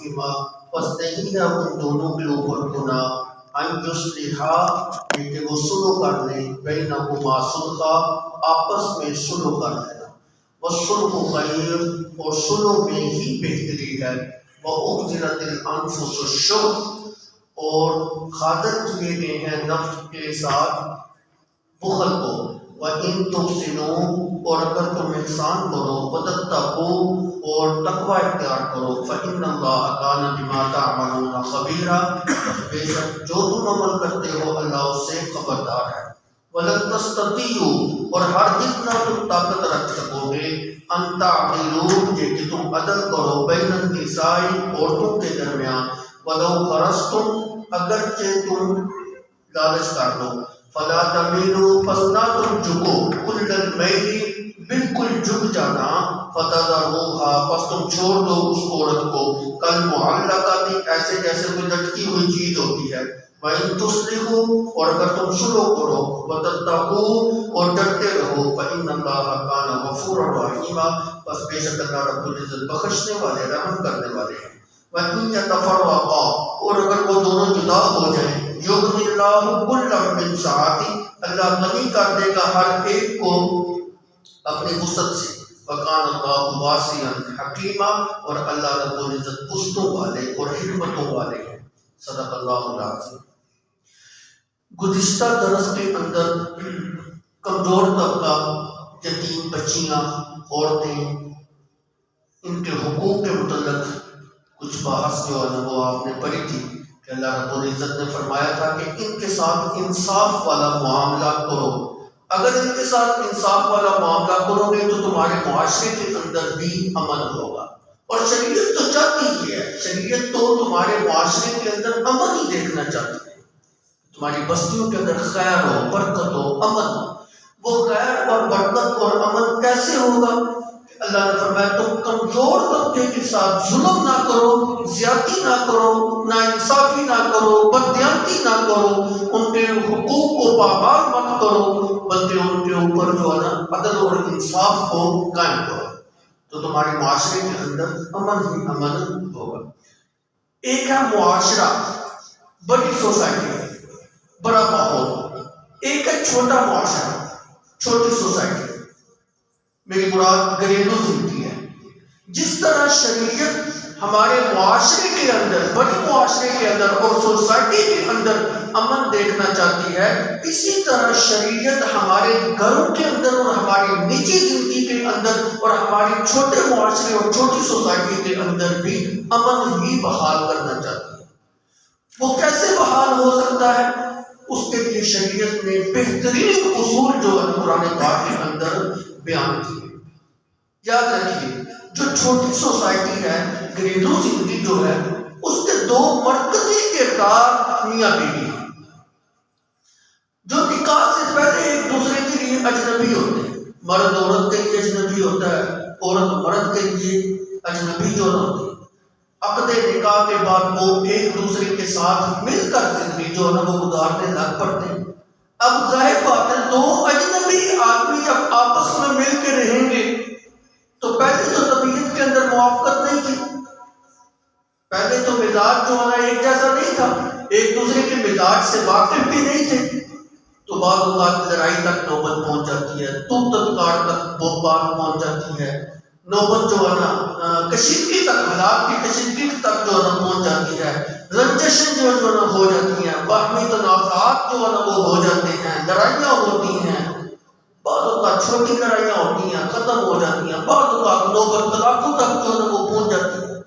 علیہما پس نہیں ہے ان دونوں کے اوپر گناہ ان یصلحا کہ وہ صلح کر لیں بینہما صلحا آپس میں صلح کر لینا والصلح خیر اور صلح میں ہی بہتری ہے وَأُحْضِرَتِ الْأَنفُسُ الشُّحَّ اور حاضر کیے گئے ہیں نفس کے ساتھ بخل کو وَإِن تُحْسِنُوا اور اگر تم احسان کرو وَتَتَّقُوا اور تقوی اختیار کرو فَإِنَّ اللَّهَ كَانَ بِمَا تَعْمَلُونَ خَبِيرًا بے شک جو تم عمل کرتے ہو اللہ اس سے خبردار ہے وَلَن تَسْتَطِيعُوا اور ہرگز نہ تم طاقت رکھ سکو گے ان تعدلوا کہ تم عدل کرو بین النساء عورتوں کے درمیان وَلَوْ خَرَصْتُمْ اگرچہ تم لالچ کر لو فلا تميلوا پس نہ تم جھکو کل المیل بالکل جھک جانا فتذروها پس تم چھوڑ دو اس عورت کو کالمعلقۃ ایسے جیسے کوئی لٹکی ہوئی چیز ہوتی ہے وَإِن تُصْلِحُوا اور اگر تم صلح کرو وَتَتَّقُوا اور ڈرتے رہو فَإِنَّ اللَّهَ كَانَ غَفُورًا رَحِيمًا پس بے شک اللہ رب العزت بخشنے والے رحم کرنے والے ہیں وَإِن يَتَفَرَّقَا اور اگر وہ دونوں جدا ہو جائیں یغنِ اللَّهُ كُلًّا مِّن سَعَتِهِ اللہ غنی کر دے گا ہر ایک کو اپنی وسعت سے وَكَانَ اللَّهُ وَاسِعًا حَكِيمًا اور اللہ رب العزت وسعتوں والے اور حکمتوں والے ہیں صدق اللہ العظیم گزشتہ درس کے اندر کمزور طبقہ یتیم بچیاں عورتیں ان کے حقوق کے متعلق کچھ بحث جو ہے وہ آپ نے پڑھی تھی کہ اللہ رب العزت نے فرمایا تھا کہ ان کے ساتھ انصاف والا معاملہ کرو اگر ان کے ساتھ انصاف والا معاملہ کرو گے تو تمہارے معاشرے کے اندر بھی امن ہوگا اور شریعت تو چاہتی ہی ہے شریعت تو تمہارے معاشرے کے اندر امن ہی دیکھنا چاہتی ہے تمہاری بستیوں کے اندر خیر ہو برکت ہو امن ہو وہ خیر اور برکت اور امن کیسے ہوگا اللہ نے فرمایا تم کمزور طبقے کے ساتھ ظلم نہ کرو زیادتی نہ کرو ناانصافی نہ کرو بددیانتی نہ کرو ان کے حقوق کو پامال مت کرو بلکہ ان کے اوپر جو ہے نا عدل اور انصاف کو قائم کرو تو تمہارے معاشرے کے اندر امن ہی امن ہوگا ایک ہے معاشرہ بڑی سوسائٹی بڑا ماحول ایک ہے چھوٹا معاشرہ چھوٹی سوسائٹی میری مراد گھریلو زندگی ہے جس طرح شریعت ہمارے معاشرے کے اندر بڑے معاشرے کے اندر اور سوسائٹی کے اندر امن دیکھنا چاہتی ہے اسی طرح شریعت ہمارے گھروں کے اندر اور ہماری نجی زندگی کے اندر اور ہماری چھوٹے معاشرے اور چھوٹی سوسائٹی کے اندر بھی امن ہی بحال کرنا چاہتی ہے وہ کیسے بحال ہو سکتا ہے اس کے لیے شریعت نے بہترین اصول جو ہے قرآن پاک کے اندر بیان کیے یاد رکھیے جو چھوٹی سوسائٹی ہے گھریلو زندگی جو ہے اس کے دو مرکزی کردار میاں بیوی ہیں جو نکاح سے پہلے ایک دوسرے کے لیے اجنبی ہوتے ہیں مرد عورت کے لیے اجنبی ہوتا ہے عورت مرد کے لیے اجنبی جو ہوتی ہے عقد نکاح کے بعد وہ ایک دوسرے کے ساتھ مل کر زندگی جو ہے وہ گزارنے لگ پڑتے ہیں اب ظاہر بات ہے دو اجنبی آدمی جب آپس میں مل کے رہیں گے تو پہلے تو طبیعت کے اندر موافقت نہیں تھی پہلے تو مزاج جو ہے ایک جیسا نہیں تھا ایک دوسرے کے مزاج سے واقف بھی نہیں تھے تو بعض اوقات لڑائی تک نوبت پہنچ جاتی ہے تکار تک وہ بات پہنچ جاتی ہے نوبت جو ہے نا کشیدگی تک حالات کی کشیدگی تک جو ہے نا پہنچ جاتی ہے رنجشیں جو ہے نا ہو جاتی ہیں باہمی تنازعات جو ہے نا وہ ہو جاتے ہیں لڑائیاں ہوتی ہیں بعض اوقات چھوٹی لڑائیاں ہوتی ہیں ختم ہو جاتی ہیں بعض اوقات نوبت طلاقوں تک جو ہے نا وہ پہنچ جاتی ہے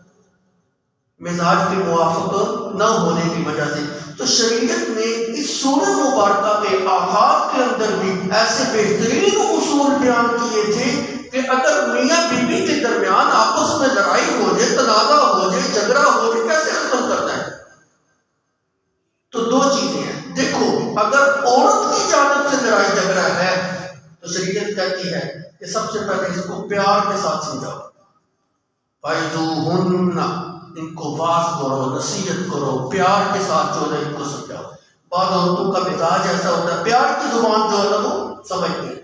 مزاج کی موافقت نہ ہونے کی وجہ سے تو شریعت نے اس سورہ مبارکہ کے آغاز کے اندر بھی ایسے بہترین اصول بیان کیے تھے کہ اگر میاں بیوی کے درمیان آپس میں لڑائی ہو جائے تنازع ہو جائے جھگڑا ہو جائے کیسے ختم کرنا ہے تو دو چیزیں ہیں دیکھو اگر عورت کی جانب سے لڑائی جھگڑا ہے تو شریعت کہتی ہے کہ سب سے پہلے اس کو پیار کے ساتھ سمجھاؤ فَإِذُوهُنَّ ان کو واز کرو نصیحت کرو پیار کے ساتھ جو ہے ان کو سمجھاؤ بعض عورتوں کا مزاج ایسا ہوتا ہے پیار کی زبان جو ہے وہ سمجھتے ہیں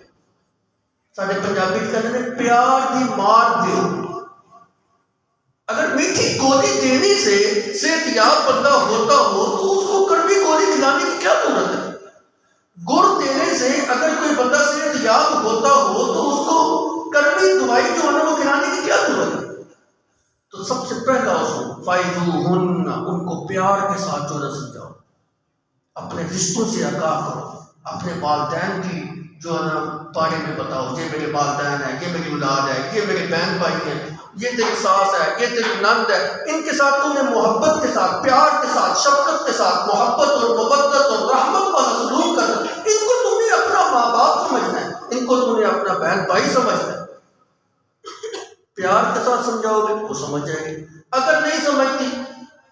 سارے پنجابی کہتے ہیں پیار دی مار دیو اگر میٹھی گولی دینے سے صحت یاب بندہ ہوتا ہو تو اس کو کڑوی گولی کھلانے کی کیا ضرورت ہے؟ گڑ دینے سے اگر کوئی بندہ صحت یاب ہوتا ہو تو اس کو کڑوی دوائی جو ہے نا وہ کھلانے کی کیا ضرورت ہے؟ تو سب سے پہلا اصول فَإِذُوهُنَّ، ان کو پیار کے ساتھ جو ہے سمجھاؤ، اپنے رشتوں سے آگاہ کرو، اپنے والدین کی جو ہے نا بارے میں بتاؤ، یہ میرے والدین ہیں، یہ میری اولاد ہے، یہ میرے بہن بھائی ہیں، یہ تیری ساس ہے، یہ تیری نند ہے، ان کے ساتھ تم نے محبت کے ساتھ، پیار کے ساتھ، شفقت کے ساتھ، محبت اور مودت اور رحمت والا سلوک کرنا۔ ان کو تم نے اپنا ماں باپ سمجھنا ہے، ان کو تم نے اپنا بہن بھائی سمجھنا ہے۔ پیار کے ساتھ سمجھاؤ گے وہ سمجھ جائے گی۔ اگر نہیں سمجھتی،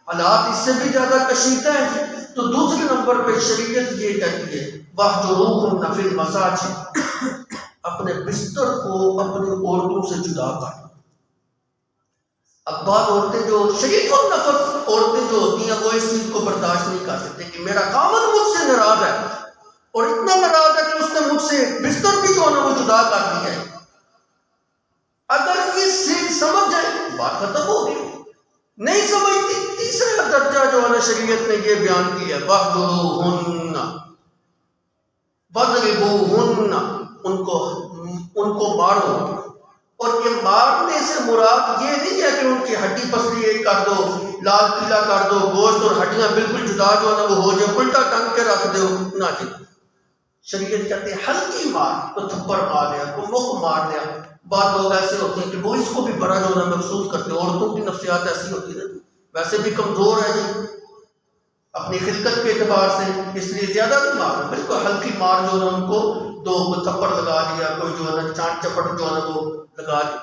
حالات اس سے بھی زیادہ کشیدہ ہیں تو دوسرے نمبر پہ شریعت یہ کہتی ہے وَاهْجُرُوهُنَّ فِي الْمَضَاجِعِ، اپنے بستر کو اپنی عورتوں سے جدا کر۔ اب بعض عورتیں جو شریف النفس عورتیں جو ہوتی ہیں وہ اس چیز کو برداشت نہیں کر سکتے کہ میرا خاوند مجھ سے ناراض ہے، اور اتنا ناراض ہے کہ اس نے مجھ سے بستر بھی جو ہے نا وہ جدا کر دیا ہے۔ اگر اس سے سمجھ جائے بات ختم ہو گئی، نہیں سمجھتی تیسرا درجہ جو ہے نا شریعت نے یہ بیان کیا ہے وَاهْجُرُوهُنَّ وَاضْرِبُوهُنَّ، ان کو مارو۔ اور یہ مارنے سے مراد یہ نہیں ہے کہ ان کی ہڈی پسلی ایک کر دو، لال پیلا کر دو، گوشت اور ہڈیاں بالکل جدا جو ہے نا وہ ہو جائے، الٹا ٹنگ کے رکھ دو، نہ جی۔ شریعت کہتے ہیں ہلکی مار، تو تھپڑ مار لیا، تو مک مار لیا۔ بعض لوگ ایسے ہوتے ہیں کہ وہ اس کو بھی بڑا جو ہے محسوس کرتے ہیں، عورتوں کی نفسیات ایسی ہوتی ہے، ویسے بھی کمزور ہے جی اپنی خلقت کے اعتبار سے، اس لیے زیادہ نہیں مارنا، بالکل ہلکی مار جو ہے ان کو دو تھپڑ لگا دیا، کوئی جو ہے نا چانٹ چپٹ جو ہے نا وہ لگا دیا۔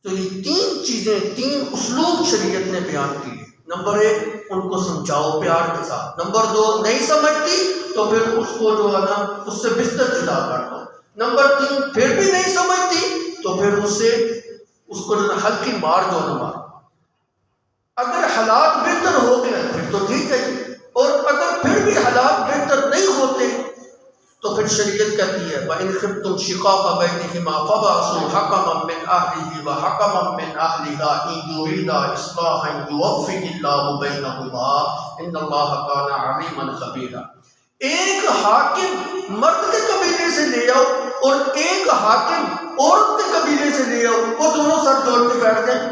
تو یہ تین چیزیں، تین اسلوب شریعت نے بیان کی۔ نمبر ایک، ان کو سمجھاؤ پیار کے ساتھ۔ نمبر دو، نہیں سمجھتی تو پھر اس کو جو ہے نا اس سے بستر جدا کر دو۔ نمبر تین، پھر بھی نہیں سمجھتی تو پھر اس کو جو ہے ہلکی مار جو ہے نا مار۔ اگر حالات بہتر ہو گئے پھر تو ٹھیک ہے، اور اگر پھر بھی حالات بہتر نہیں ہوتے تو پھر شریعت کہتی ہے وَإِنْ خِفْتُمْ شِقَاقَ بَيْنِهِمَا فَبَعْثُوا حَكَمًا مِّنْ أَهْلِهِ وَحَكَمًا مِّنْ أَهْلِهَا إِنْ يُرِيدَا إِصْلَاحًا يُوَفِّقِ اللَّهُ بَيْنَهُمَا إِنَّ اللَّهَ كَانَ عَلِيمًا خَبِيرًا۔ ایک حاکم مرد کے قبیلے سے لے آؤ اور ایک حاکم عورت کے قبیلے سے لے آؤ، وہ دونوں سر جوڑ کے بیٹھ جائیں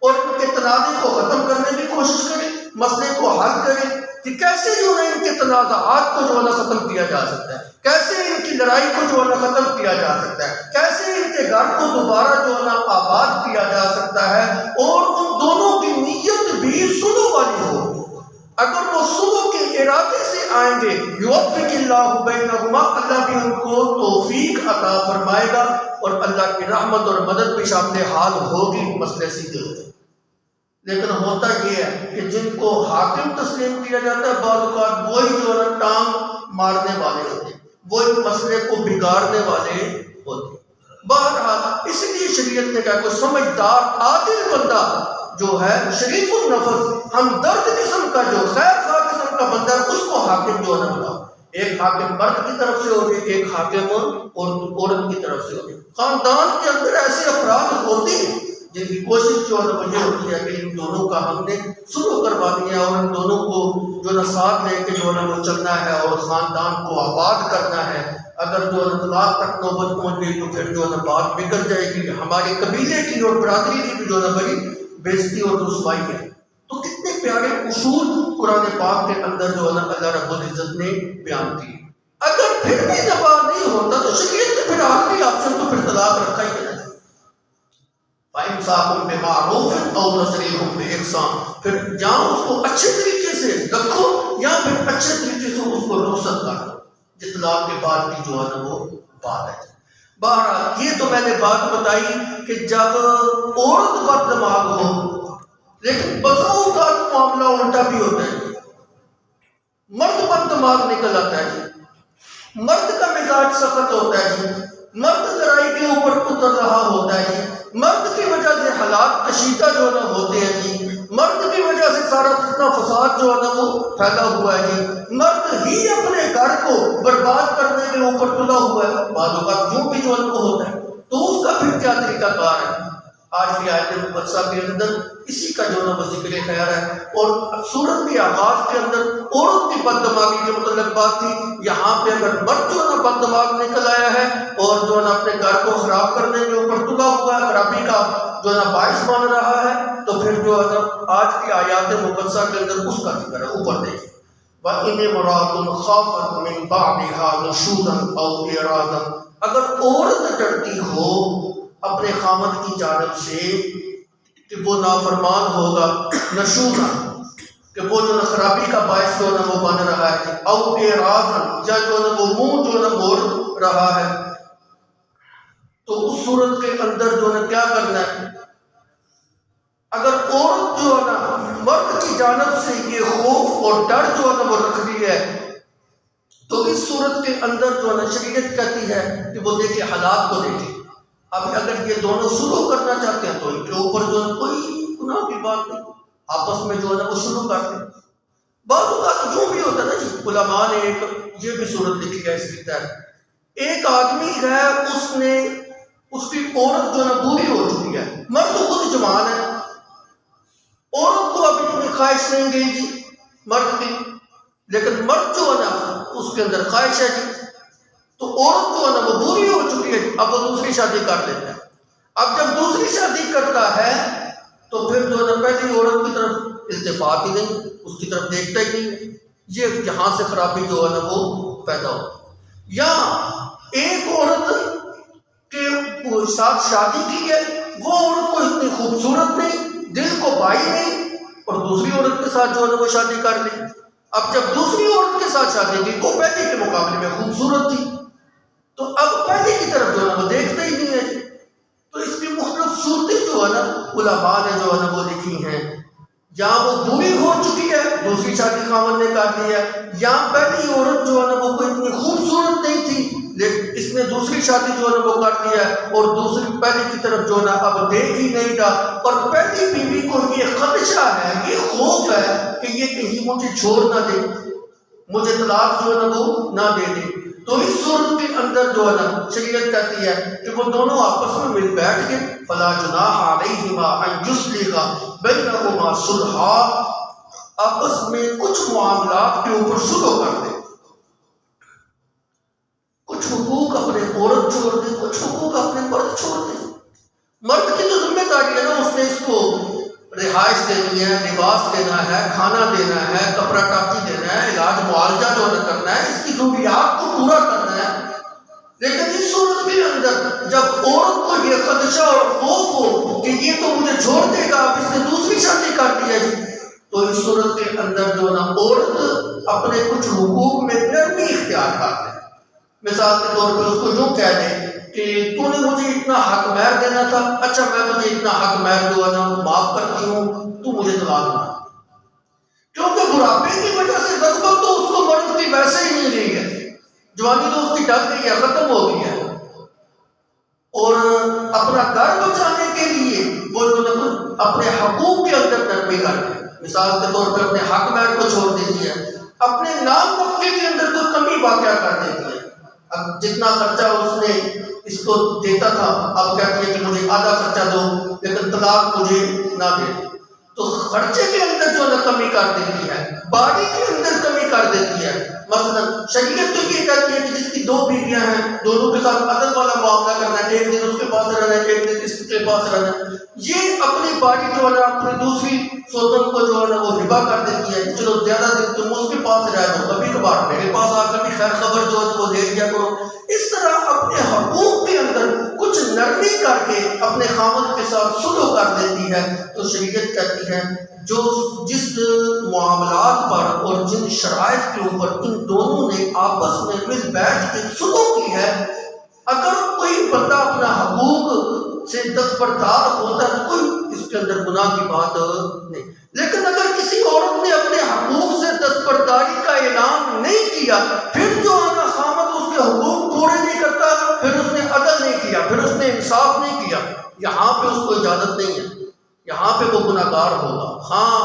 اور ان کے تنازع کو ختم کرنے کی کوشش کریں، مسئلے کو حل کریں کہ کیسے جو ہے ان کے تنازعات کو جو ہے ختم کیا جا سکتا ہے، کیسے ان کی لڑائی کو جو ہے ختم کیا جا سکتا ہے، کیسے ان کے گھر کو دوبارہ جو ہے آباد کیا جا سکتا ہے، اور ان دونوں کی نیت بھی صلح والی ہو۔ اگر وہ صلح کے ارادے سے آئیں گے یوفق اللہ بینہما، اللہ بھی ان کو توفیق عطا فرمائے گا، اور اللہ کی رحمت اور مدد بھی شامل حال ہوگی، مسئلے سیدھے ہوتے ہیں۔ لیکن ہوتا یہ ہے کہ جن کو حاکم تسلیم کیا جاتا ہے بعض اوقات وہی جو ہے ٹانگ مارنے والے ہوتے ہیں، وہی مسئلے کو بگاڑنے والے ہوتے ہیں۔ بہرحال اس لیے شریعت نے کہا کوئی سمجھدار عادل بندہ جو ہے شریف النفس ہمدرد قسم کا جو خیر خواہ قسم کا بندہ ہے اس کو حاکم جو ہے بناؤ۔ ایک حاکم مرد کی طرف سے ہو گئے، ایک حاکم عورت کی طرف سے ہو گئے۔ خاندان کے اندر ایسے افراد ہوتے ہیں جن کی کوشش جو ہے وہ یہ ہوتی ہے کہ ان دونوں کا ہم نے صلح کروا دیا اور ان دونوں کو جو ہے ساتھ لے کے جو ہے وہ چلنا ہے اور خاندان کو آباد کرنا ہے۔ اگر جو ہے طلاق تک نوبت پہنچ گئی تو پھر جو ہے بات بگڑ جائے گی، ہمارے قبیلے کی اور برادری کی بھی جو ہے بڑی بےزتی اور رسوائی ہے۔ تو کتنے پیارے اصول قرآن پاک کے اندر جو ہے نا اللہ رب العزت نے بیان کیے۔ اگر پھر بھی نفع نہیں ہوتا تو شریعت نے پھر آخری آپشن تو پھر طلاق رکھا ہی ہے۔ فَإِمْسَاكٌ بِمَعْرُوفٍ أَوْ تَسْرِيحٌ بِإِحْسَانٍ، پھر جہاں اس کو اچھے طریقے سے رکھو یا پھر اچھے طریقے سے اس کو رخصت کر دو، اطلاق کے بعد کی جو ہے نا وہ بات ہے۔ بہرحال یہ تو میں نے بات بتائی کہ جب عورت بد دماغ ہو، لیکن بسا اوقات معاملہ الٹا بھی ہوتا ہے، مرد بد دماغ نکل آتا ہے، مرد کا مزاج سخت ہوتا ہے جی، مرد لڑائی کے اوپر اتر رہا ہوتا ہے جی، مرد کی وجہ سے حالات کشیدہ جو ہے نا ہوتے ہیں جی، مرد کی وجہ سے سارا فتنہ فساد جو ہے نا وہ پھیلا ہوا ہے جی، مرد ہی اپنے گھر کو برباد کرنے کے اوپر تلا ہوا ہے، بعض اوقات یوں بھی جو ہے نا وہ ہوتا ہے۔ تو اس کا پھر کیا طریقہ کار ہے؟ آج کی آیت مقدسہ کے اندر اسی کا جو ہے وہ ذکر خیر ہے، اور سورت کے آغاز کے اندر عورت کی بد دماغی کے متعلق بات تھی۔ یہاں پہ اگر مرد جو ہے نا بد دماغ نکل آیا ہے اور جو ہے نا اپنے گھر کو خراب کرنے کے اوپر تلا ہوا ہے، خرابی کا جو ہے نا باعث مان رہا ہے، تو پھر جو ہے نا آج کی آیات مقدسہ کے اندر اس کا ذکر ہے۔ اوپر دیکھیں، وَإِنِ امْرَأَةٌ خَافَتْ مِنْ بَعْلِهَا نُشُوزًا أَوْ إِعْرَاضًا، اگر عورت ڈرتی ہو اپنے خامد کی جانب سے کہ وہ نافرمان ہوگا، نشوزا کہ وہ جو خرابی کا باعث جو ہے وہ بن رہا ہے، او اعراضا یا جو ہے وہ منہ جو ہے موڑ رہا ہے، تو اس صورت کے اندر جو ہے کیا کرنا ہے؟ اگر عورت جو ہے نا مرد کی جانب سے یہ خوف اور ڈر جو ہے وہ رکھ رہی ہے، تو اس صورت کے اندر جو ہے نا شریعت کہتی ہے کہ وہ دیکھے حالات کو دیکھے۔ اب اگر یہ دونوں سلوک کرنا چاہتے ہیں تو ان کے اوپر جو ہے کوئی گناہ کی بات نہیں، آپس میں جو ہے نا وہ سلوک کرتے ہیں۔ بعض اوقات جو بھی ہوتا ہے نا جی، علماء نے ایک یہ بھی صورت لکھی ہے اس کی تحت، ایک آدمی ہے اس کی عورت جو ہے نا بوڑھی ہو چکی ہے، مرد خود جوان ہے، عورت کو اب اتنی خواہش نہیں گئی جی مرد کی، لیکن مرد جو ہے نا اس کے اندر خواہش ہے جی، تو عورت جو ہے نا وہ بوڑھی ہو چکی ہے، اب وہ دوسری شادی کر لیتا ہے۔ اب جب دوسری شادی کرتا ہے تو پھر جو ہے نا پہلی عورت کی طرف التفات ہی نہیں، اس کی طرف دیکھتا ہی نہیں، یہ یہاں سے خرابی جو ہے نا وہ پیدا ہو۔ یا ایک عورت کے ساتھ شادی کی ہے، وہ عورت کو اتنی خوبصورت نہیں، دل کو بھائی نہیں، اور دوسری عورت کے ساتھ جو ہے نا وہ شادی کر لی۔ اب جب دوسری عورت کے ساتھ شادی کی، وہ پہلے کے مقابلے میں خوبصورت تھی، تو اب پہلے کی طرف جو ہے نا وہ دیکھتا ہی نہیں ہے۔ تو اس کی مختلف صورتیں جو ہے نا علماء نے جو ہے نا وہ لکھی ہیں، یا وہ بوڑھی ہو چکی ہے، دوسری شادی خاوند نے کر لی ہے، یا پہلی عورت جو ہے نا وہ کوئی اتنی خوبصورت نہیں تھی لیکن اس نے دوسری شادی جو ہے نا وہ کر لی ہے، اور دوسری پہلی کی طرف جو ہے نا اب دیکھ ہی نہیں رہا، اور پہلی بیوی کو یہ خدشہ ہے، یہ خوف ہے کہ یہ کہیں مجھے چھوڑ نہ دے، مجھے طلاق جو ہے نا وہ نہ دے دے۔ تو اس صورت کے اندر جو ہے نا شریعت کہتی ہے کہ وہ دونوں آپس میں مل بیٹھ کے فلا جناح علیہما ان یصلحا بینہما صلحا، آپس میں کچھ معاملات کے اوپر صلح کر دیں، کچھ حقوق اپنے عورت چھوڑ دیں، کچھ حقوق اپنے مرد چھوڑ دیں۔ مرد کی جو ذمہ داری ہے نا، اس نے اس کو رہائش دینی ہے، لباس دینا ہے، کھانا دینا ہے، کپڑا ٹاپی دینا ہے، علاج معالجہ جو ہے کرنا ہے، اس کی ضروریات کو پورا کرنا ہے۔ لیکن اس صورت کے اندر جب عورت کو یہ خدشہ اور خوف ہو کہ یہ تو مجھے چھوڑ دے گا، اب اس نے دوسری شادی کر دی ہے، تو اس صورت کے اندر جو ہے نا عورت اپنے کچھ حقوق میں نرمی اختیار کر دے۔ مثال کے طور پہ اس کو یوں کہہ دے کہ تو نے مجھے اتنا حق مہر دینا تھا، اچھا میں تجھے اتنا حق مہر جو ہے نا معاف کرتی ہوں، تو مجھے طلاق دے۔ کیونکہ بڑھاپے کی وجہ سے رغبت تو اس کو مرد کی ویسے ہی نہیں رہی ہے، جوانی تو اس کی ڈل گئی ہے، ختم ہو گئی ہے، اور اپنا گھر بچانے کے لیے وہ جو ہے اپنے حقوق کے اندر نرمی کر دے۔ مثال کے طور پر اپنے حق مہر کو چھوڑ دیتی ہے، اپنے نام نفقے کے اندر کوئی کمی واقع کر دیتی ہے۔ اب جتنا خرچہ اس نے اس کو دیتا تھا، اب کہتی ہے کہ مجھے آدھا خرچہ دو لیکن طلاق مجھے نہ دے، تو خرچے کے اندر جو ہے کمی کر دیتی ہے، باڑی کے اندر کمی کر دیتی ہے۔ مثلا شریعت تو یہ کہتی ہے کہ جس کی دو بیویاں ہیں، دونوں کے ساتھ عدل والا معاملہ کرنا ہے، ایک دن اس کے پاس رہنا ہے، ایک دن اس کے پاس رہنا ہے۔ یہ اپنی باڑی جو ہے اپنی دوسری سوتن کو جو ہے وہ ہبا کر دیتی ہے، چلو زیادہ دن تم اس کے پاس رہ دو، کبھی کبھار میرے پاس آ کر بھی خیر خبر جو ہے وہ دے دیا کرو۔ اس طرح اپنے حقوق کے اندر کچھ نرمی کر کے اپنے خاوند کے ساتھ سلوک کر دیتی ہے۔ تو شریعت کہتی ہے جس معاملات پر اور جن شرائط کے اوپر ان دونوں نے آپس میں مل بیٹھ کے سلوک کی ہے، اگر کوئی بندہ اپنا حقوق سے دستبردار ہوتا ہے تو کوئی اس کے اندر گناہ کی بات نہیں۔ لیکن اگر کسی عورت نے اپنے حقوق سے دستبرداری کا اعلان نہیں کیا، پھر جو ہے نا خامد اس کے حقوق پورے نہیں کرتا، پھر اس نے عدل نہیں کیا، پھر اس نے انصاف نہیں کیا، یہاں پہ اس کو اجازت نہیں ہے، یہاں پہ وہ گناہگار ہوگا۔ ہاں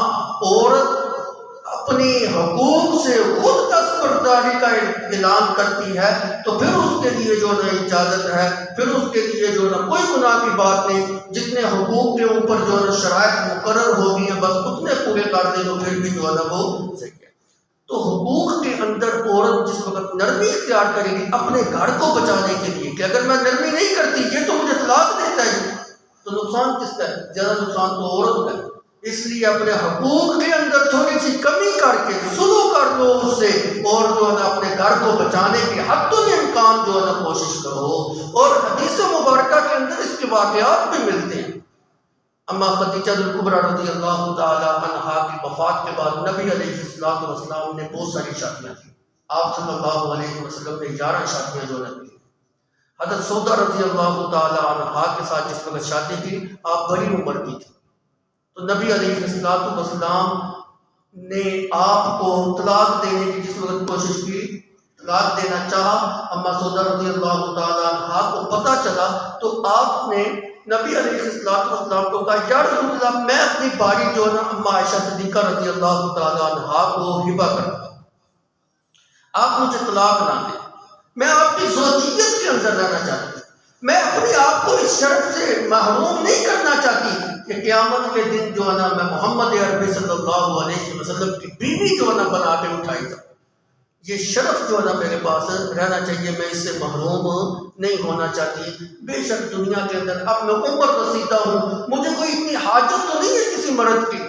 عورت اپنے حقوق سے خود دستبرداری کا اعلان کرتی ہے تو پھر اس کے لیے جو نا اجازت ہے، پھر اس کے لیے جو نا کوئی گناہ کی بات نہیں۔ جتنے حقوق کے اوپر جو نا شرائط مقرر ہو گئی ہیں بس اتنے پورے کر دیں تو پھر بھی جو ہے نا وہ صحیح ہے۔ تو حقوق کے اندر عورت جس وقت نرمی اختیار کرے گی اپنے گھر کو بچانے کے لیے کہ اگر میں نرمی نہیں کرتی یہ تو مجھے طلاق دیتا ہے، تو نقصان کس کا ہے؟ زیادہ نقصان تو عورت کا ہے۔ اس لیے اپنے حقوق کے اندر تھوڑی سی کمی کر کے سلو کر لو اس سے، اور جو ہے نا اپنے گھر کو بچانے کے حد الامکان جو ہے نا کوشش کرو۔ اور حدیث مبارکہ کے اندر اس کے واقعات بھی ملتے ہیں۔ اما خدیجہ الکبریٰ رضی اللہ تعالی عنہا کی وفات کے بعد نبی علیہ السلام نے بہت ساری شادیاں کی۔ آپ صلی اللہ علیہ وسلم نے 11 شادیاں جو کی۔ حضرت سودا رضی اللہ تعالی عنہا کے ساتھ جس وقت شادی کی آپ بڑی عمر کی تھی، تو نبی علیہ السلام نے آپ کو طلاق دینے کی جس وقت کوشش کی، طلاق دینا چاہا، اما سودا رضی اللہ تعالی عنہا کو پتہ چلا تو آپ نے نبی علیہ السلام کو کہا یا رسول اللہ میں اپنی باری جو ہے نا اما عائشہ صدیقہ رضی اللہ تعالی عنہا کو ہبہ کرتا ہوں، آپ مجھے طلاق نہ دیں، میں آپ کی زوجیت کے اندر رہنا چاہتی ہوں، میں اپنے آپ کو اس شرط سے محروم نہیں کرنا چاہتی کہ قیامت کے دن جو ہے نا میں محمد عربی صلی اللہ علیہ وسلم کی بیوی جو ہے نا بنا کے اٹھائی جاؤں۔ یہ شرف جو ہے نا میرے پاس رہنا چاہیے، میں اس سے محروم نہیں ہونا چاہتی۔ بے شک دنیا کے اندر اب میں عمر رسیدہ ہوں، مجھے کوئی اتنی حاجت تو نہیں ہے کسی مرد کی،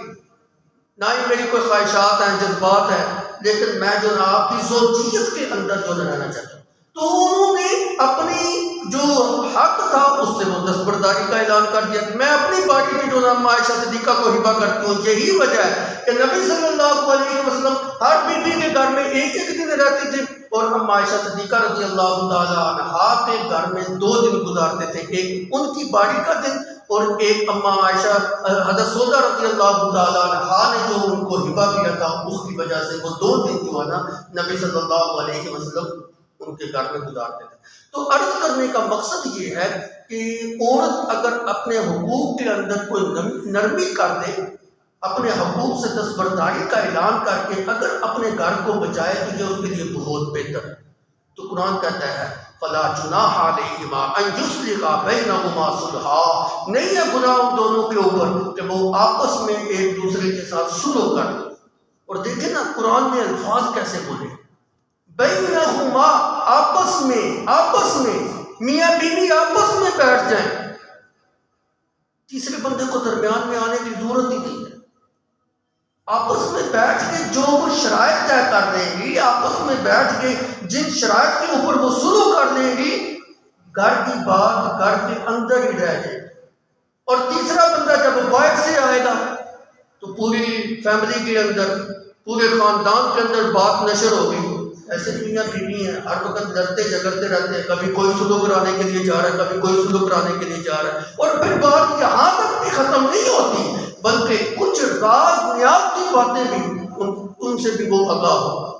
نہ ہی میری کوئی خواہشات ہیں، جذبات ہیں، لیکن میں جو نا آپ کی زوجیت کے اندر جو نا رہنا چاہتا ہوں۔ تو انہوں نے اپنی جو حق تھا اس سے وہ دستبرداری کا اعلان کر دیا کہ میں اپنی باری میں جو نا عائشہ صدیقہ کو ہبہ کرتی ہوں۔ یہی وجہ ہے کہ نبی صلی اللہ علیہ وسلم ہر بیوی کے گھر میں ایک ایک دن رہتے تھے، اور اما عائشہ صدیقہ رضی اللہ تعالی عنہا کے گھر میں 2 دن گزارتے تھے، ایک ان کی باری کا دن اور ایک اما عائشہ حضرت سودا رضی اللہ تعالی عنہا نے جو ان کو ہبہ کیا تھا اس کی وجہ سے وہ 2 دن جو ہے نا نبی صلی اللہ علیہ وسلم ان کے گھر میں گزارتے تھے۔ تو عرض کرنے کا مقصد یہ ہے کہ عورت اگر اپنے حقوق کے اندر کوئی نرمی کر دے، اپنے حقوق سے دستبرداری کا اعلان کر کے اگر اپنے گھر کو بچائے تو یہ اس کے لیے بہت بہتر ہے۔ تو قرآن کہتا ہے فلا جناح علیہما ان یصلحا بینہما صلحا، نہیں ہے گناہ ان دونوں کے اوپر کہ وہ آپس میں ایک دوسرے کے ساتھ صلح کر دیں۔ اور دیکھیں نا قرآن نے الفاظ کیسے بولے، بینہما، آپس میں میاں بیوی آپس میں بیٹھ جائیں، تیسرے بندے کو درمیان میں آنے کی ضرورت ہی نہیں ہے۔ آپس میں بیٹھ کے جو وہ شرائط طے کر لیں گی، آپس میں بیٹھ کے جن شرائط کے اوپر وہ سلو کر لیں گی، گھر کی بات گھر کے اندر ہی رہ جائے۔ اور تیسرا بندہ جب وہ باہر سے آئے گا تو پوری فیملی کے اندر، پورے خاندان کے اندر بات نشر ہوگی۔ ایسے میاں بیوی ہیں ہر وقت لڑتے جھگڑتے رہتے ہیں، کبھی کوئی سلو کرانے کے لیے جا رہا ہے، کبھی کوئی سلو کرانے کے لیے جا رہا ہے، اور پھر بات یہاں تک بھی ختم نہیں ہوتی بلکہ کچھ راز نیاز کی باتیں بھی ان سے بھی وہ آگاہ ہوگا۔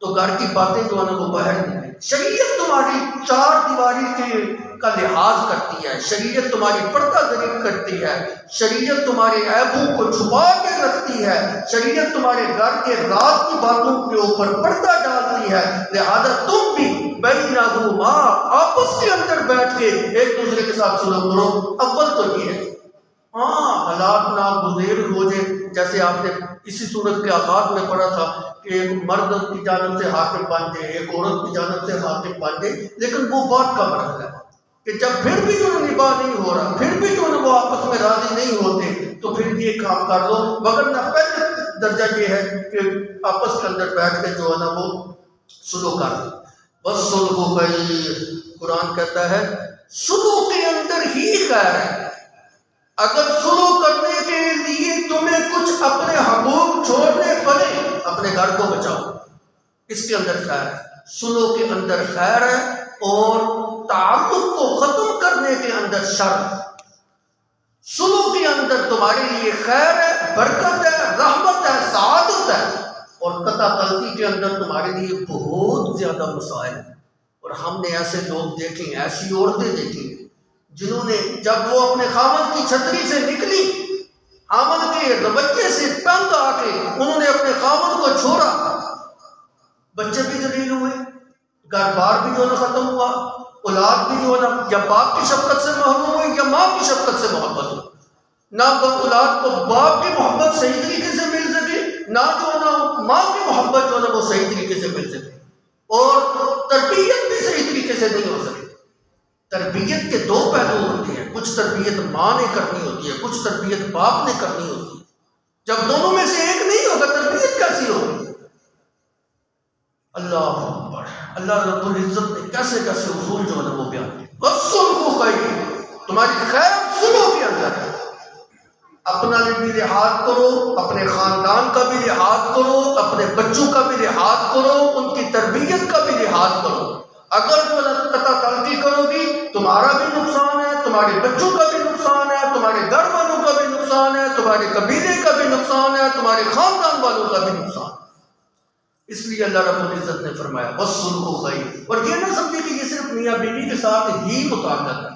تو گھر کی باتیں جو ہے نا وہ باہر نہیں، شریعت تمہاری 4 دیواری کا لحاظ کرتی ہے، شریعت تمہاری پردہ داری کرتی ہے، شریعت تمہارے عیبوں کو چھپا کے رکھتی ہے، شریعت تمہارے گھر کے راز کی باتوں کے اوپر پردہ ڈالتی ہے، لہذا تم بھی بینہما، آپس کے اندر بیٹھ کے ایک دوسرے کے ساتھ سلوک کرو۔ اول تو یہ ہے، ہاں حالات ناگزیر ہو جائے، جیسے آپ نے اسی صورت کے آغاز میں پڑھا تھا کہ ایک مرد کی جانب سے حاکم بن جائے، ایک عورت کی جانب سے حاکم بن جائے، لیکن وہ بات کا مرحلہ ہے کہ جب پھر بھی جو نباہ نہیں ہو رہا، پھر بھی جو وہ آپس میں راضی نہیں ہوتے تو پھر یہ کام کر لو، وگرنہ پہلے درجہ یہ ہے کہ آپس کے اندر بیٹھ کے جو ہے نا وہ سلو کر دو۔ بس سلو خیر، قرآن کہتا ہے سلو کے اندر ہی خیر ہے۔ اگر سلو کرنے کے لیے تمہیں کچھ اپنے حقوق چھوڑنے پڑے، اپنے گھر کو بچاؤ، اس کے اندر خیر ہے، سلو کے اندر خیر ہے، اور تعلق کو ختم کرنے کے اندر شر ہے۔ سلو کے اندر تمہارے لیے خیر ہے، برکت ہے، رحمت ہے، سعادت ہے، اور قطع تلقی کے اندر تمہارے لیے بہت زیادہ مسائل ہیں۔ اور ہم نے ایسے لوگ دیکھیں، ایسی عورتیں دیکھیں جنہوں نے جب وہ اپنے خاوند کی چھتری سے نکلی خامد کے رویے سے تنگ آ کے انہوں نے اپنے خامد کو چھوڑا، بچے بھی ذلیل ہوئے، گھر بار بھی جو ہے ختم ہوا، اولاد بھی جو ہے یا باپ کی شفقت سے محروم ہوئی یا ماں کی شفقت سے محبت ہوئی، نہ اولاد کو باپ کی محبت صحیح طریقے سے مل سکی، نہ جو ہے نا ماں کی محبت جو ہے وہ صحیح طریقے سے مل سکی، اور تربیت بھی صحیح طریقے سے نہیں ہو سکی۔ تربیت کے دو پہلو ہوتے ہیں، کچھ تربیت ماں نے کرنی ہوتی ہے، کچھ تربیت باپ نے کرنی ہوتی ہے۔ جب دونوں میں سے ایک نہیں ہوگا تربیت کیسی ہوگی؟ اللہ اکبر، اللہ رب العزت نے کیسے کیسے اصول جو ہے نا وہ بیان کیے۔ وَالصُّلْحُ خَيْرٌ، تمہاری خیر سلو کے اندر ہے، اپنا بھی لحاظ کرو، اپنے خاندان کا بھی لحاظ کرو، اپنے بچوں کا بھی لحاظ کرو، ان کی تربیت کا بھی لحاظ کرو۔ اگر جو قطع تلقی کرو گی تمہارا بھی نقصان ہے، تمہارے بچوں کا بھی نقصان ہے، تمہارے گھر والوں کا بھی نقصان ہے، تمہارے قبیلے کا بھی نقصان ہے، تمہارے خاندان والوں کا بھی نقصان ہے۔ اس لیے اللہ رب العزت نے فرمایا وَالصُّلْحُ خَيْرٌ، اور یہ نہ سمجھے کہ یہ صرف میاں بیوی کے ساتھ ہی متعلق ہے۔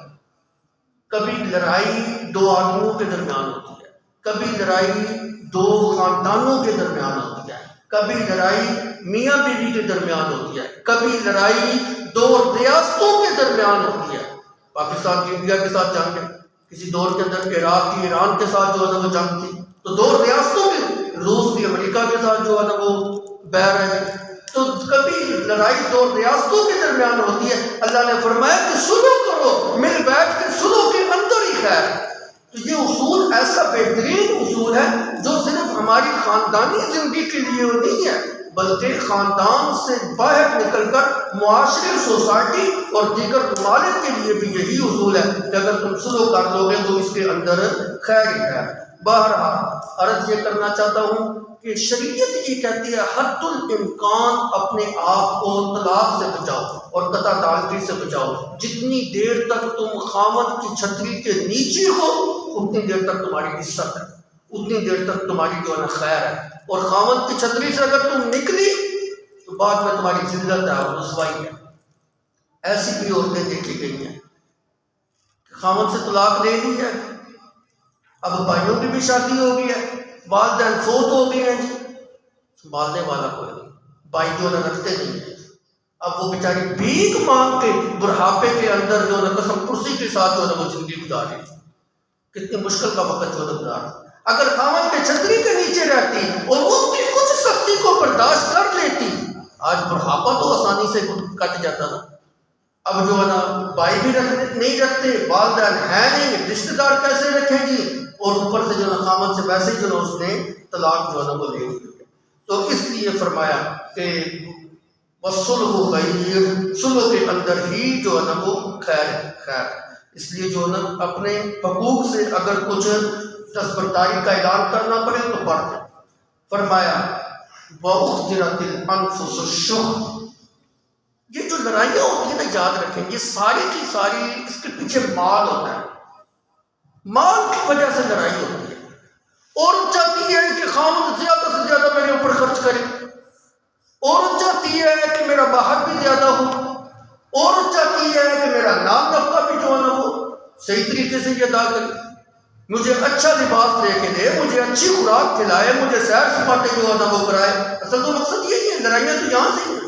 کبھی لڑائی دو آدمیوں کے درمیان ہوتی ہے، کبھی لڑائی دو خاندانوں کے درمیان ہوتی ہے، کبھی لڑائی میاں بیوی کے درمیان ہوتی ہے، کبھی لڑائی دو ریاستوں کے درمیان ہوتی ہے۔ پاکستان کی انڈیا کے ساتھ جنگ ہے، کسی دور کے اندر عراق کی ایران کے ساتھ جو ہے نا وہ جنگ تھی، تو دو ریاستوں کے، روس کی امریکہ کے ساتھ جو ہے نا وہ بیر ہے، تو کبھی لڑائی دو ریاستوں کے درمیان ہوتی ہے۔ اللہ نے فرمایا کہ سلو کرو، مل بیٹھ کے سلو کے اندر ہی خیر۔ تو یہ اصول ایسا بہترین اصول ہے جو صرف ہماری خاندانی زندگی کے لیے نہیں ہے، بلکہ خاندان سے باہر نکل کر معاشرے، سوسائٹی اور دیگر ممالک کے لیے بھی یہی اصول ہے کہ اگر تم سلو کر لو گے تو اس کے اندر خیر ہی ہے۔ بہرحال عرض یہ کرنا چاہتا ہوں کہ شریعت یہ کہتی ہے حد الامکان اپنے آپ کو طلاق سے بچاؤ اور قطع تعلقی سے بچاؤ۔ جتنی دیر تک تم خامد کی چھتری کے نیچے ہو اتنی دیر تک تمہاری عزت ہے، اتنی دیر تک تمہاری جو ہے نا خیر ہے، اور خامد کی چھتری سے اگر تم نکلی تو بعد میں تمہاری ذلت ہے اور رسوائی ہے۔ ایسی بھی عورتیں دیکھی گئی ہیں خامد سے طلاق لے لی ہے، اب بھائیوں کی بھی شادی ہو گئی ہے، والدین فوت ہو گئے ہیں جی، سنبھالنے والا کوئی نہیں، بھائی جو ہے رکھتے نہیں ہیں، اب وہ بیچاری بھیک مانگ کے بڑھاپے کے اندر جو ہے قسم کرسی کے ساتھ جو ہے وہ زندگی گزاری، کتنی مشکل کا وقت جو ہے گزارا۔ اگر خامد کے چھتری کے نیچے رہتی اور اس کی کچھ سختی کو برداشت کر لیتی، آج بڑھاپا تو آسانی سے کٹ جاتا نا۔ اب جو ہے نا بھائی بھی نہیں رکھتے، والدین ہیں نہیں، رشتے دار کیسے رکھیں گی، اور اوپر سے جو ہے خامد سے ویسے ہی جو ہے اس نے طلاق جو ہے وہ لے لی۔ تو اس لیے فرمایا کہ وَالصُّلْحُ خَيْرٌ، صلح کے اندر ہی جو ہے نا وہ خیر ہے، خیر۔ اس لیے جو ہے نا اپنے حقوق سے اگر کچھ دستبرداری کا اعلان کرنا پڑے تو پڑھ دیں۔ فرمایا وَأُحْضِرَتِ الْأَنفُسُ الشُّحَّ، یہ جو لڑائیاں ہوتی ہیں نا یاد رکھیں، یہ ساری کی ساری اس کے پیچھے مال ہوتا ہے، مال کی وجہ سے لڑائی ہوتی ہے۔ عورت چاہتی ہے کہ خامد زیادہ سے زیادہ میرے اوپر خرچ کرے، عورت چاہتی ہے کہ میرا باہر بھی زیادہ ہو، عورت چاہتی ہے کہ میرا نام نفقہ بھی جو ہے نا وہ صحیح طریقے سے یہ ادا کرے، مجھے اچھا لباس لے کے دے، مجھے اچھی خوراک کھلائے، مجھے سیر سپاٹے جو ہے نا وہ کرائے۔ اصل تو مقصد یہی ہے، لڑائیاں تو یہاں سے ہیں۔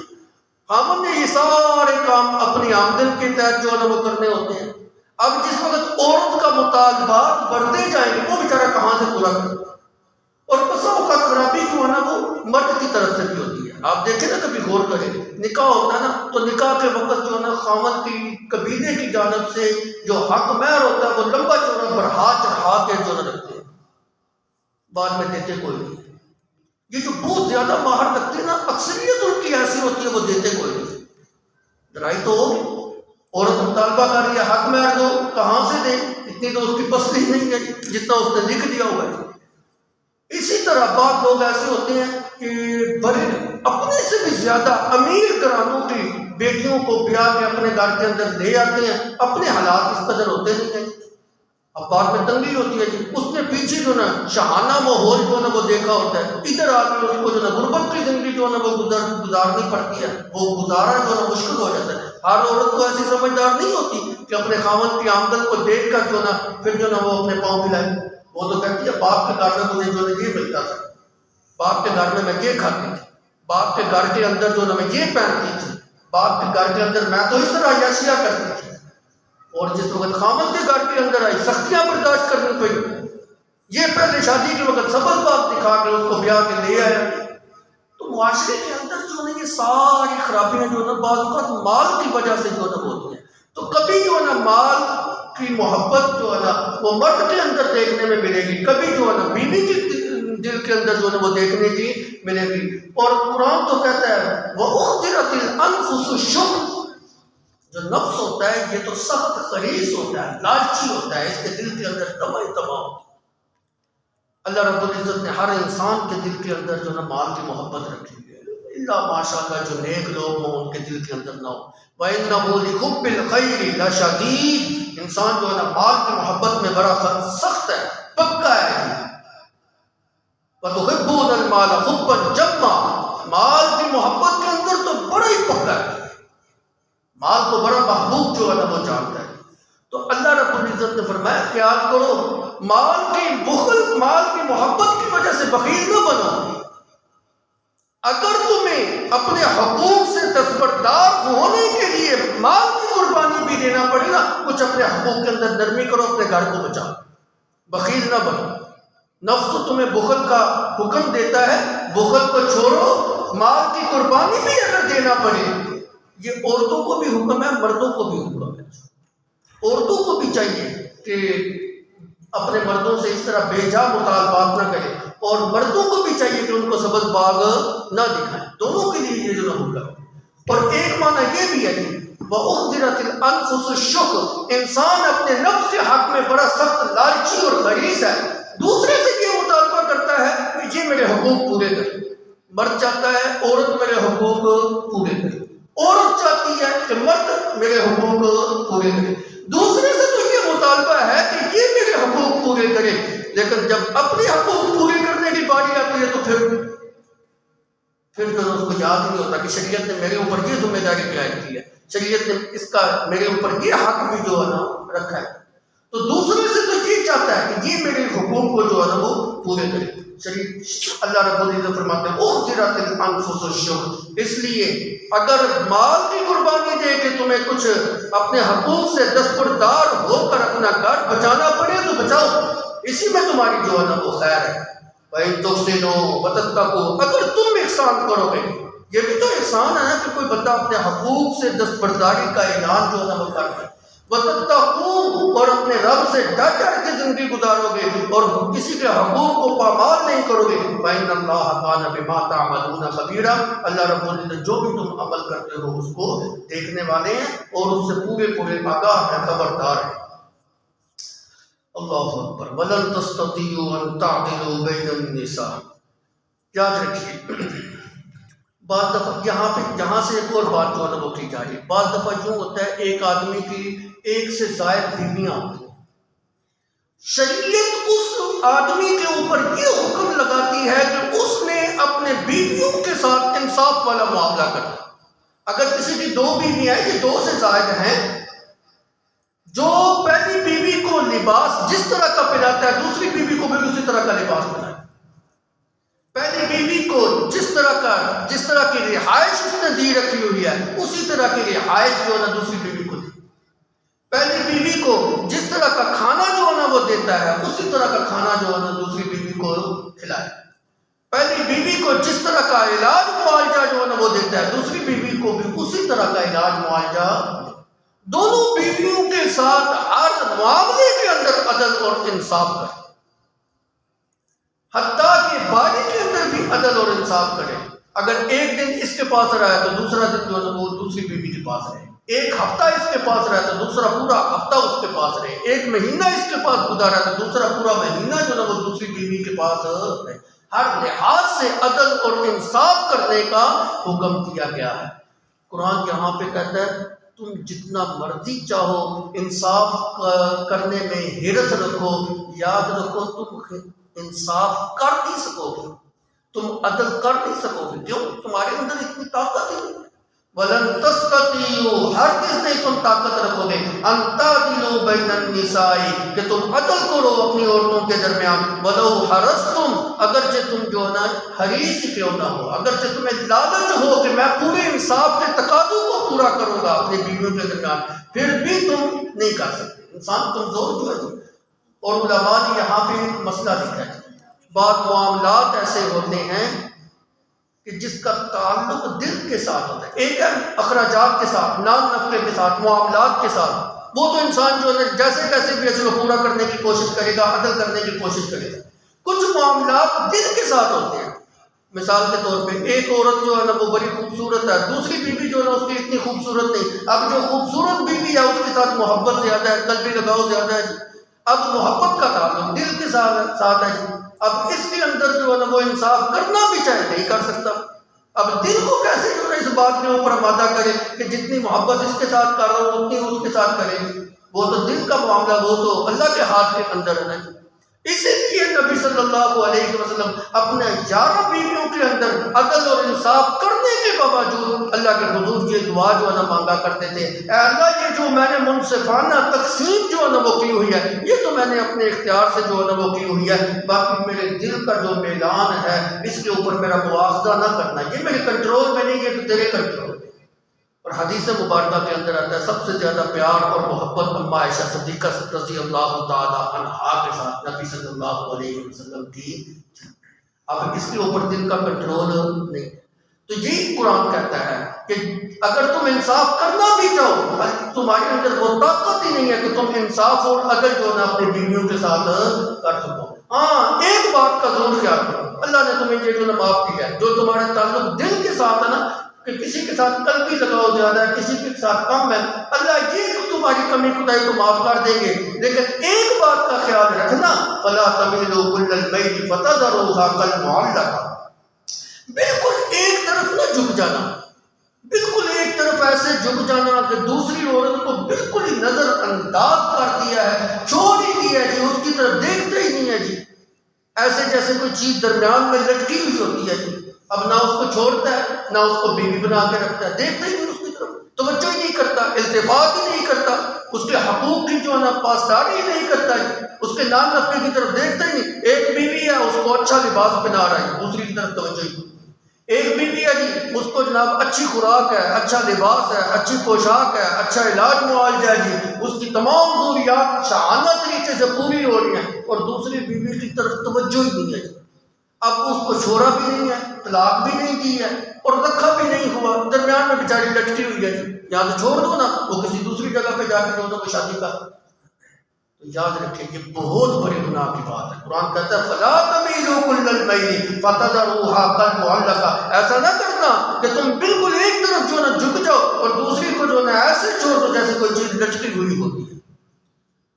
خامد نے یہ سارے کام اپنی آمدن کے تحت جو ہے نا وہ کرنے ہوتے ہیں۔ اب جس وقت عورت کا مطالبات بڑھتے جائیں گے وہ بیچارہ کہاں سے پورا کرے، اور بسا اوقات خرابی جو ہے نا وہ مرد کی طرف سے بھی ہوتی ہے۔ آپ دیکھیں نا، کبھی غور کریں، نکاح ہوتا ہے نا تو نکاح کے وقت جو ہے نا خامد کی قبیلے کی جانب سے جو حق مہر ہوتا ہے وہ لمبا چوڑا بڑھا چڑھا کے جو ہے رکھتے ہیں، بعد میں دیتے کوئی نہیں۔ یہ جو بہت زیادہ مہر رکھتے ہیں نا، اکثریت ان کی ایسی ہوتی ہے وہ دیتے کوئی نہیں۔ لڑائی تو ہوگی، عورت مطالبہ کر رہی ہے حق مہر دو، کہاں سے دے، اتنی تو اس کی بس نہیں ہے جتنا اس نے لکھ دیا ہوا ہے۔ اسی طرح بعض لوگ ایسے ہوتے ہیں کہ بڑے اپنے سے بھی زیادہ امیر گھرانوں کی بیٹیوں کو بیاہ کے اپنے گھر کے اندر لے آتے ہیں، اپنے حالات اس قدر ہوتے نہیں ہیں، اب بعد میں تنگی ہوتی ہے جی، اس نے پیچھے جو نا شاہانہ ماحول جو ہے نا وہ دیکھا ہوتا ہے، ادھر آ کے اس کو جو نا غربت کی زندگی جو ہے نا وہ گزارنی پڑتی ہے، وہ گزارا جو ہے نا مشکل ہو جاتا ہے۔ ہر عورت تو ایسی سمجھدار نہیں ہوتی کہ اپنے خاوند کی آمدن کو دیکھ کر جو نا پھر جو نا وہ اپنے پاؤں ملائے۔ وہ تو کہتی ہے باپ کے گھر میں مجھے جو ہے یہ ملتا تھا، باپ کے گھر میں یہ کھاتی تھی، باپ کے گھر کے اندر جو میں یہ پہنتی تھی، باپ کے گھر کے اندر میں تو اس طرح عیاشیاں کرتی تھی، اور جس وقت خامد کے گھر کے اندر آئی سختیاں برداشت کرنی پڑی۔ یہ پہلے شادی کے وقت سبز بات دکھا کے اس کو بیاہ کے لے آیا۔ تو معاشرے کے اندر جو ہے یہ ساری خرابیاں جو ہے نا بعض اوقات مال کی وجہ سے جو ہے نا ہوتی ہیں۔ تو کبھی جو ہے نا مال کی محبت جو ہے نا وہ مرد کے اندر دیکھنے میں ملے گی، کبھی جو ہے نا بیوی کے دل کے اندر جو ہے نا وہ دیکھنے کی ملے گی۔ اور قرآن تو کہتا ہے وَأُحْضِرَتِ الْأَنفُسُ الشُّحَّ، جو نفس ہوتا ہے یہ تو سخت خریص ہوتا ہے، لالچی ہوتا ہے، اس کے دل کے اندر تمام ہوتی ہے۔ اللہ رب العزت نے ہر انسان کے دل کے اندر جو ہے نا مال کی محبت رکھی ہے، اللہ ماشاءاللہ جو نیک لوگ ہوں ان کے دل کے اندر نہ ہو۔ وَإِنَّهُ لِحُبِّ الْخَيْرِ لَشَدِيدٌ، انسان جو ہے نا مال کی محبت میں بڑا سخت ہے، پکا ہے۔ وَتُحِبُّونَ الْمَالَ حُبًّا جَمًّا، مال کی محبت کے اندر تو بڑا ہی پکا ہے، مال کو بڑا محبوب جو ہے نا وہ جانتا ہے۔ تو اللہ رب العزت نے فرمایا خیال کرو مال کی بخل، مال کی محبت کی وجہ سے بخیل نہ بنو۔ اگر تمہیں اپنے حقوق سے دستبردار ہونے کے لیے مال کی قربانی بھی دینا پڑے نا، کچھ اپنے حقوق کے اندر نرمی کرو، اپنے گھر کو بچاؤ، بخیل نہ بنو۔ نفس تو تمہیں بخل کا حکم دیتا ہے، بخل کو چھوڑو، مال کی قربانی بھی اگر دینا پڑے، یہ عورتوں کو بھی حکم ہے، مردوں کو بھی حکم ہے۔ عورتوں کو بھی چاہیے کہ اپنے مردوں سے اس طرح بے جا مطالبات نہ کریں، اور مردوں کو بھی چاہیے کہ ان کو سبز باغ نہ دکھائیں، دونوں کے لیے یہ جو نہ ہوگا۔ اور ایک معنی یہ بھی ہے وَأُحْضِرَتِ الْأَنفُسُ الشُّحَّ، انسان اپنے نفس کے حق میں بڑا سخت لالچی اور خریص ہے، دوسرے سے یہ مطالبہ کرتا ہے کہ یہ میرے حقوق پورے کرے۔ مرد چاہتا ہے عورت میرے حقوق پورے کرے، عورت چاہتی ہے کہ مرد میرے حقوق پورے کرے، دوسرے سے تو یہ مطالبہ ہے کہ یہ میرے حقوق پورے کرے، لیکن جب اپنے حقوق پورے کرنے کی باری آتی ہے تو پھر جو اس کو یاد نہیں ہوتا کہ شریعت نے میرے اوپر یہ ذمہ داری بھی عائد کی ہے، شریعت نے اس کا میرے اوپر یہ حق بھی جو ہے نا رکھا ہے۔ تو دوسرے سے تو یہ چاہتا ہے کہ یہ میرے حقوق کو جو ہے نا وہ پورے کرے۔ اللہ رب العزت فرماتے ہیں اُحْضِرَتِ الْأَنفُسُ الشُّحَّ، اس لیے اگر مال کی قربانی دے کے تمہیں کچھ اپنے حقوق سے دستبردار ہو کر اپنا گھر بچانا پڑے تو بچاؤ، اسی میں تمہاری جو ہے نا وہ خیر ہے۔ وَإِن تُحْسِنُوا وَتَتَّقُوا، اگر تم احسان کرو گے، یہ بھی تو احسان ہے نا کہ کوئی بندہ اپنے حقوق سے دستبرداری کا اعلان جو ہے نا وہ کرتا ہے، وَتَتَّقُوا، اور اپنے رب سے ڈر ڈر کے زندگی گزارو گے اور کسی کے حقوق کو پامال نہیں کرو گے، فَإِنَّ اللَّهَ كَانَ بِمَا تَعْمَلُونَ خَبِيرًا، اللہ رب العزت جو بھی تم عمل کرتے ہو اس کو دیکھنے والے ہیں اور اس سے پورے آگاہ ہیں، خبردار ہیں۔ اللہ اکبر۔ وَلَن تَسْتَطِيعُوا أَن تَعْدِلُوا بَيْنَ النِّسَاءِ، یاد رکھیے بعض دفعہ یہاں سے ایک اور بات جو ہے نا وہ کی جا رہی ہے، بعض دفعہ یوں ہوتا ہے ایک آدمی کی ایک سے زائد بیویاں ہوتی ہیں، شریعت اس آدمی کے اوپر یہ حکم لگاتی ہے کہ اس نے اپنے بیویوں کے ساتھ انصاف والا معاملہ کرنا۔ اگر کسی کی دو بیویاں ہیں، یہ دو سے زائد ہیں، جو پہلی بیوی کو لباس جس طرح کا پہناتا ہے دوسری بیوی کو بھی اسی طرح کا لباس پہنائے، پہلی بیوی کو جس طرح کی رہائش اس نے دی رکھی ہوئی ہے اسی طرح کی رہائش جو ہے نا دوسری بیوی کو دی، پہلی بیوی کو جس طرح کا کھانا جو ہے نا وہ دیتا ہے اسی طرح کا کھانا جو ہے نا دوسری بیوی کو کھلائے، پہلی بیوی کو جس طرح کا علاج معالجہ جو ہے نا وہ دیتا ہے دوسری بیوی کو بھی اسی طرح کا علاج معالجہ، دونوں بیویوں کے ساتھ ہر معاملے کے اندر عدل اور انصاف کرے، حتیٰ کہ باری کے اندر بھی عدل اور انصاف کرے۔ اگر ایک دن اس کے پاس رہا ہے تو دوسرا دن جو ہے وہ دوسری بیوی کے پاس رہے، ایک ہفتہ اس کے پاس رہا تو دوسرا پورا ہفتہ اس کے پاس رہے، ایک مہینہ اس کے پاس گزارا تو دوسرا پورا مہینہ جو ہے وہ دوسری بیوی کے پاس رہے، ہر لحاظ سے عدل اور انصاف کرنے کا حکم دیا گیا ہے۔ قرآن یہاں پہ کہتا ہے تم جتنا مرضی چاہو انصاف کرنے میں حرص رکھو، یاد رکھو تم انصاف کر نہیں سکو گے، تم عدل کر نہیں سکو گے، کیوں؟ تمہارے اندر اتنی طاقت ہی نہیں، وَلَن تَسْتَطِيعُوا ہرگز نہیں تم طاقت رکھو گے ان تعدلوا بین النساء کہ تم عدل کرو اپنی عورتوں کے درمیان وَلَوْ حَرَصْتُمْ اگرچہ تم جو ہے نا حریص کیوں نہ ہو، اگرچہ تمہیں لالچ ہو کہ میں پورے انصاف کے تقاضوں کو پورا کروں گا اپنی بیویوں کے درمیان، پھر بھی تم نہیں کر سکتے، انسان کمزور جو ہے۔ اور علماء نے یہاں پہ ایک مسئلہ لکھا ہے، بعض معاملات ایسے ہوتے ہیں کہ جس کا تعلق دل کے ساتھ ہوتا ہے، ایک ہے اخراجات کے ساتھ، نان نفقے کے ساتھ، معاملات کے ساتھ، وہ تو انسان جو ہے جیسے کیسے بھی اس کو پورا کرنے کی کوشش کرے گا، عدل کرنے کی کوشش کرے گا۔ کچھ معاملات دل کے ساتھ ہوتے ہیں، مثال کے طور پہ ایک عورت جو ہے نا وہ بڑی خوبصورت ہے، دوسری بیوی جو ہے نا اس کی اتنی خوبصورت نہیں، اب جو خوبصورت بیوی ہے اس کے ساتھ محبت زیادہ ہے، قلبی لگاؤ زیادہ ہے جی، اب محبت کا تعلق دل کے ساتھ ہے جی، اب اس کے اندر جو ہے نا وہ انصاف کرنا بھی چاہے نہیں کر سکتا، اب دل کو کیسے جو ہے اس بات کے اوپر آمادہ کرے کہ جتنی محبت اس کے ساتھ کر رہا ہوں اتنی اس کے ساتھ کرے، وہ تو دل کا معاملہ، وہ تو اللہ کے ہاتھ کے اندر ہے۔ اسی لیے نبی صلی اللہ علیہ وسلم اپنے 11 بیویوں کے اندر عدل اور انصاف کرنے کے باوجود اللہ کے حضور یہ دعا جو ہے نا مانگا کرتے تھے، اے اللہ یہ جو میں نے منصفانہ تقسیم جو ہے نا وہ کی ہوئی ہے، یہ تو میں نے اپنے اختیار سے جو ہے نا وہ کی ہوئی ہے، باقی میرے دل کا جو میلان ہے اس کے اوپر میرا مواخذہ نہ کرنا، یہ میرے کنٹرول میں نہیں، یہ تو تیرے کنٹرول میں۔ اور حدیث مبارکہ کے اندر آتا ہے سب سے زیادہ پیار اور محبت اما عائشہ صدیقہ رضی اللہ تعالی عنہا کے ساتھ نبی صلی اللہ علیہ وسلم کی۔ اب اس کے اوپر دل کا کنٹرول نہیں، تو یہی قرآن کہتا ہے کہ اگر تم انصاف کرنا بھی چاہو، تمہارے اندر وہ طاقت ہی نہیں ہے کہ تم انصاف اور عدل جو ہے نا اپنی بیویوں کے ساتھ کر سکو۔ ہاں ایک بات کا ضرور خیال کرو، اللہ نے تمہیں یہ جو ہے معاف کیا ہے، جو تمہارے تعلق دل کے ساتھ ہے نا کہ کسی کے ساتھ قلبی لگاؤ زیادہ ہے، کسی کے ساتھ کم ہے، اللہ یہ تمہاری کمی کوتاہی کو معاف کر دیں گے، لیکن ایک بات کا خیال رکھنا فَلَا تَمِيلُوا كُلَّ الْمَيْلِ فَتَذَرُوهَا كَالْمُعَلَّقَةِ، بالکل ایک طرف نہ جھک جانا، بالکل ایک طرف ایسے جھک جانا کہ دوسری عورت کو بالکل ہی نظر انداز کر دیا ہے، چھوڑ ہی دیا ہے جی، اس کی طرف دیکھتے ہی نہیں ہے جی، ایسے جیسے کوئی چیز درمیان میں لٹکی ہوئی ہوتی ہے جی، اب نہ اس کو چھوڑتا ہے نہ اس کو بیوی بنا کے رکھتا ہے، دیکھتا ہی نہیں اس کی طرف، توجہ ہی نہیں کرتا، التفات ہی نہیں کرتا، اس کے حقوق کی جو ہے نا پاسداری ہی نہیں کرتا ہے، اس کے نان نفقے کی طرف دیکھتا ہی نہیں۔ ایک بیوی ہے اس کو اچھا لباس پہنا رہا ہے، دوسری کی طرف توجہ ہی نہیں۔ ایک بیوی ہے جی اس کو جناب اچھی خوراک ہے، اچھا لباس ہے، اچھی پوشاک ہے، اچھا علاج معالجہ ہے جی، اس کی تمام ضروریات شاہانہ طریقے سے پوری ہو رہی ہیں، اور دوسری بیوی کی طرف توجہ ہی نہیں ہے جی، اب اس کو چھوڑا بھی نہیں ہے، طلاق بھی نہیں دی ہے اور رکھا بھی نہیں ہوا، درمیان میں بیچاری لٹکی ہوئی ہے جی، یا تو چھوڑ دو نا، وہ کسی دوسری جگہ پہ جا کے جو ہے شادی کر۔ تو یاد رکھیں یہ بہت بڑی گناہ کی بات ہے، قرآن کہتا ہے فَلَا تَمِيلُوا كُلَّ الْمَيْلِ فَتَذَرُوهَا كَالْمُعَلَّقَةِ، ایسا نہ کرنا کہ تم بالکل ایک طرف جو ہے نا جھک جاؤ اور دوسری کو جو ہے نا ایسے چھوڑ دو جیسے کوئی چیز لٹکی ہوئی ہوتی ہے۔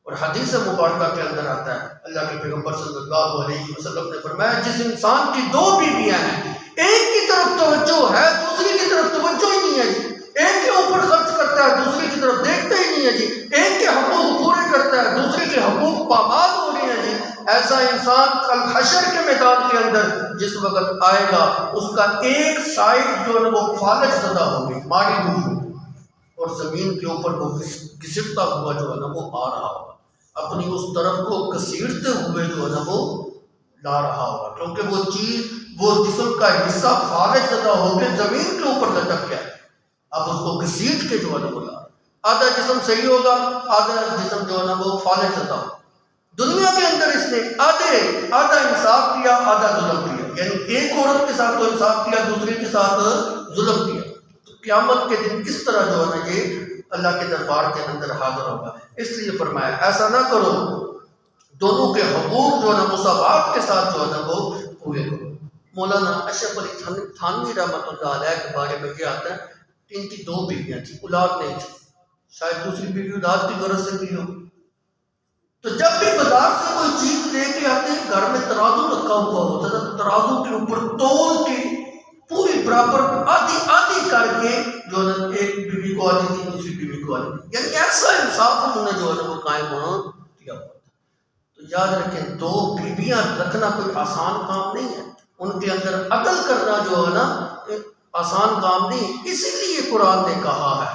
اور حدیث مبارکہ کے اندر آتا ہے اللہ کے پیغمبر صلی اللہ علیہ وسلم نے فرمایا جس انسان کی 2 بیویاں ہیں، ایک کی طرف توجہ ہے دوسری کی طرف توجہ ہی نہیں ہے جی، ایک کے اوپر خرچ کرتا ہے دوسری کی طرف دیکھتا ہی نہیں ہے جی، ایک کے حقوق پورے کرتا ہے دوسری کے حقوق پامال ہو رہے ہیں جی، ایسا انسان کل حشر کے میدان کے اندر جس وقت آئے گا اس کا ایک سائڈ جو ہے وہ فالج زدہ ہوگی، ماری ہوئی ہوگی، اور زمین کے اوپر وہ گھسٹتا ہوا جو ہے نا وہ آ رہا ہوگا، اپنی اس طرف کو گھسیٹتے ہوئے جو ہے نا وہ لا رہا ہوگا، کیونکہ وہ چیز وہ جسم کا حصہ فالج زدہ ہو کے زمین کے اوپر لٹک گیا ہے، اب اس کو گھسیٹ کے جو ہے نا وہ لا، آدھا جسم صحیح ہوگا آدھا جسم جو ہے نا وہ فالج زدہ ہوگا۔ دنیا کے اندر اس نے آدھا انصاف کیا آدھا ظلم کیا، یعنی ایک عورت کے ساتھ تو انصاف کیا دوسری کے ساتھ ظلم کیا، تو قیامت کے دن کس طرح جو ہے نا یہ اللہ کے دربار کے اندر حاضر ہوگا۔ اس لیے فرمایا ایسا نہ کرو، دونوں کے حقوق جو ہے نا مساوات کے ساتھ جو ہے نا وہ پورے کرو۔ مولانا اشرف علی تھانوی رحمۃ اللہ علیہ کے بارے میں یہ آتا ہے کہ ان کی 2 بیویاں تھیں، اولاد نہیں تھی، شاید دوسری بیوی اولاد کی غرض سے بھی ہو، تو جب بھی بازار سے کوئی چیز لے کے آتے ہیں گھر میں ترازو رکھا ہوا ہوتا تھا، ترازو کے اوپر تول کے پوری برابر آدھی کر کے جو ہے نا ایک بیوی کو آدھی دی دوسری بیوی کو آدھی دی، یعنی ایسا انصاف انہوں نے جو ہے نا وہ قائم کیا ہوا تھا۔ تو یاد رکھیں 2 بیویاں رکھنا کوئی آسان کام نہیں ہے، ان کے اندر عدل کرنا جو ہے نا آسان کام نہیں، اسی لیے قرآن نے کہا ہے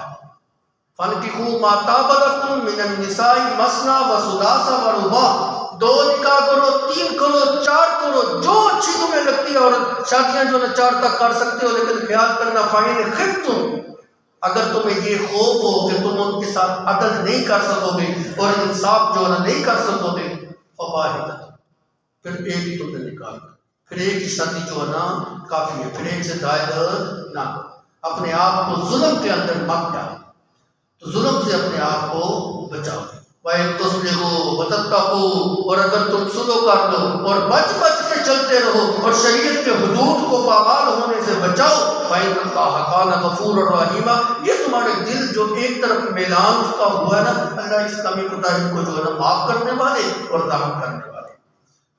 فَانْكِحُوا مَا طَابَ لَكُم مِّنَ النِّسَاءِ مَثْنَىٰ وَثُلَاثَ وَرُبَاعَ، 2 نکاح کرو، 3 کرو، 4 کرو، جو اچھی تمہیں لگتی ہے اور شادیاں جو 4 تک کر سکتے ہو، لیکن خیال کرنا فَإِنْ خِفْتُمْ، اگر تمہیں یہ خوف ہو کہ تم ان کے ساتھ عدل نہیں کر سکو گے اور انصاف جو ہے نہیں کر سکو گے، فواحدۃ، پھر ایک ہی تم نے نکال، پھر ایک ہی شادی جو ہے نا کافی ہے، پھر ایک سے زائد نہ کرو، اپنے آپ کو ظلم کے اندر مت ڈالو، تو ظلم سے اپنے آپ کو بچاؤ۔ وَإِن تُصْلِحُوا وَتَتَّقُوا، اور اگر تم سلو کر دو اور بچ بچ کے چلتے رہو اور شریعت کے حدود کو پامال ہونے سے بچاؤ، فَإِنَّ اللَّهَ كَانَ غَفُورًا رَحِيمًا، یہ تمہارے دل جو ایک طرف میلان اس کا ہوا ہے نا، اللہ اس کمی کوتاہی کو جو ہے نا معاف کرنے والے اور رحم کرنے والے۔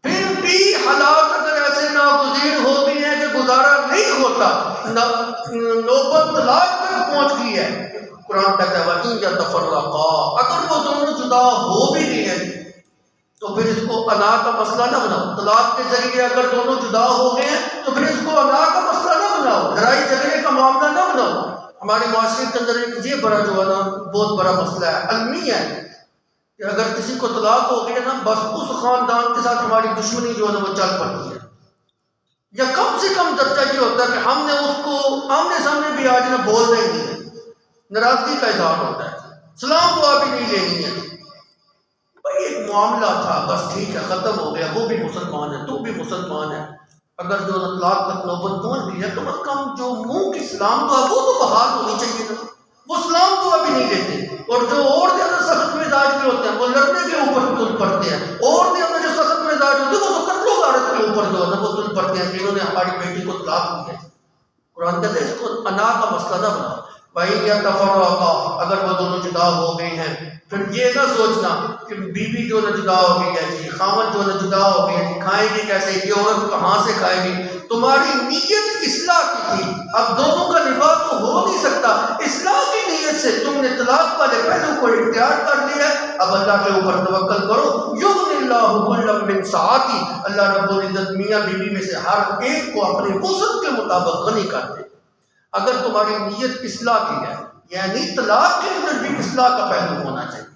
پھر بھی حالات اگر ایسے ناگزیر ہو گئی ہیں کہ گزارا نہیں ہوتا، نوبت طلاق تک پہنچ گئی ہے، قرآن کہتا ہے وَإِن يَتَفَرَّقَا، اگر وہ دونوں جدا ہو بھی گئے ہیں تو پھر اس کو انا کا مسئلہ نہ بناؤ، طلاق کے ذریعے اگر دونوں جدا ہو گئے ہیں تو پھر اس کو انا کا مسئلہ نہ بناؤ، لڑائی جھگڑے کا معاملہ نہ بناؤ۔ ہمارے معاشرے کے اندر ایک یہ بڑا جو ہے نا بہت بڑا مسئلہ ہے، المی ہے، کہ اگر کسی کو طلاق ہو گئی ہے نا، بس اس خاندان کے ساتھ ہماری دشمنی جو ہے نا وہ چل پڑتی ہے، یا کم سے کم درجہ یہ ہوتا ہے کہ ہم نے اس کو آمنے سامنے بھی آج نہ بولنا ہی نہیں ہے، ناراضگی کا اظہار ہوتا ہے، سلام دعا بھی نہیں لینی ہے، بھائی ایک معاملہ تھا بس ٹھیک ہے ختم ہو گیا، وہ بھی مسلمان ہے تو بھی مسلمان ہے، اگر جو اطلاق تک نوبت پہنچ گئی ہے تو کم از کم جو منہ کی سلام دعا وہ تو بحال ہونی چاہیے نا، وہ سلام دعا بھی نہیں لیتے، اور جو اور زیادہ سخت مزاج کے ہوتے ہیں وہ لڑنے کے اوپر تل پڑتے ہیں، اور زیادہ جو سخت مزاج ہوتے ہیں وہ تو قتل و غارت کے اوپر جو ہے نا وہ تل پڑتے ہیں کہ انہوں نے ہماری بیٹی کو طلاق دی ہے۔ قرآن کہتے ہیں اس کو انا کا مسئلہ نہ بناؤ، وَإِن يَتَفَرَّقَا، اگر وہ دونوں جدا ہو گئے ہیں، پھر یہ نہ سوچنا کہ بیوی جو نہ جدا ہو گئی ہے جی، خاوند جو نہ جدا ہو گئی ہے جی، کھائیں گے کیسے، یہ عورت کہاں سے کھائے گی، تمہاری نیت اصلاح کی تھی، اب دونوں کا نباہ تو ہو نہیں سکتا، اصلاح کی نیت سے تم نے طلاق والے پہلو کو اختیار کر لیا ہے، اب اللہ کے اوپر توکل کرو، یغنی اللہ کلا من سعتی، اللہ رب العزت میاں بیوی میں سے ہر ایک کو اپنے وسعت کے مطابق غنی کر دے۔ اگر تمہاری نیت اصلاح کی ہے، یعنی طلاق کے اندر بھی اصلاح کا پہلو ہونا چاہیے،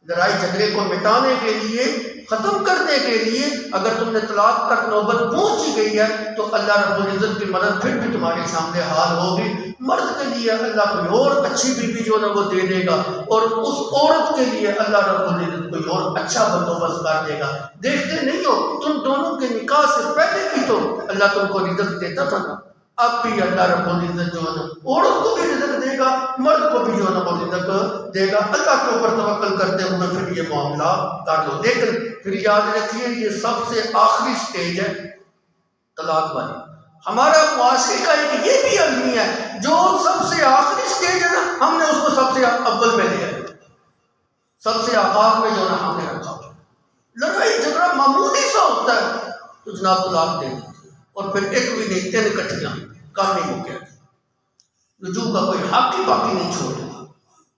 لڑائی جھگڑے کو مٹانے کے لیے، ختم کرنے کے لیے اگر تم نے طلاق تک نوبت پہنچ گئی ہے تو اللہ رب العزت کی مدد پھر بھی تمہارے سامنے حال ہوگی۔ مرد کے لیے اللہ کوئی اور اچھی بیوی جو ہے وہ دے دے گا، اور اس عورت کے لیے اللہ رب العزت کوئی اور اچھا بندوبست کر دے گا۔ دیکھتے نہیں ہو تم دونوں کے نکاح سے پہلے بھی تو اللہ تم کو رزق دیتا تھا نا، اب بھی اللہ رب العزت جو ہے نا عورت کو بھی رزق دے گا، مرد کو بھی جو ہے نا وہ رزق دے گا، اللہ کے اوپر توکل کرتے ہوئے پھر یہ معاملہ کر لو۔ لیکن پھر یاد رکھیے یہ سب سے آخری سٹیج ہے طلاق والی، ہمارا معاشرے کا ایک یہ بھی المی ہے، جو سب سے آخری سٹیج ہے نا ہم نے اس کو سب سے اول میں لیا ہے، سب سے آغاز میں جو ہے نا ہم نے رکھا، لڑائی جھگڑا معمولی سا ہوتا ہے تو جناب طلاق دے دیتے، اور پھر ایک بھی نہیں 3 کٹھیاں کام نہیں ہو گیا، رجوع کا کوئی حق ہی باقی نہیں چھوڑا،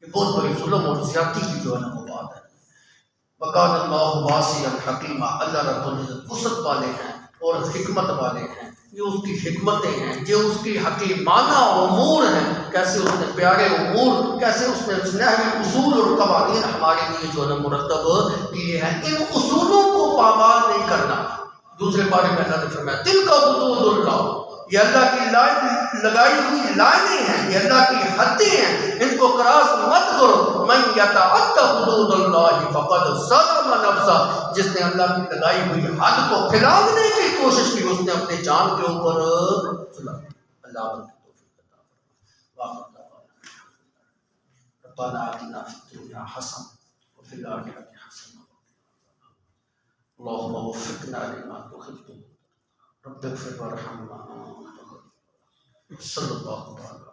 یہ بہت بڑی ظلم اور زیادتی کی جو ہے نا وہ بات ہے۔ وَقَانَ اللَّهُ وَاسِعًا حَكِيمًا، اللہ رب العزت وسعت والے ہیں اور حکمت والے ہیں، یہ اس کی حکمتیں ہیں، یہ اس کی حکیمانہ امور ہیں، کیسے اس نے پیارے امور، کیسے اس نے سنہری اصول اور قوانین ہمارے لیے جو ہے نا مرتب کیے ہیں، ان اصولوں کو پامال نہیں کرنا۔ دوسرے بارے میں اللہ نے فرمایا تِلْکَ حُدُودُ اللَّهِ، یہ اللہ کی لگائی ہوئی لائنیں ہیں، یہ اللہ کی حدیں ہیں، ان کو کراس مت کرو۔ مَن يَتَعَدَّ حُدُودَ اللَّهِ فَقَدْ ظَلَمَ نَفْسَهُ، جس نے اللہ کی لگائی ہوئی حد کو پھیلانے کی کوشش کی اس نے اپنے جان کے اوپر ظلم۔ اللہ کی توفیق عطا فرمائے۔ ربنا آتنا فی الدنیا حسنہ وفی الآخرۃ حسنہ اللهم وفقنا لما تحب رب اغفر وارحم صلی اللہ علیہ وسلم۔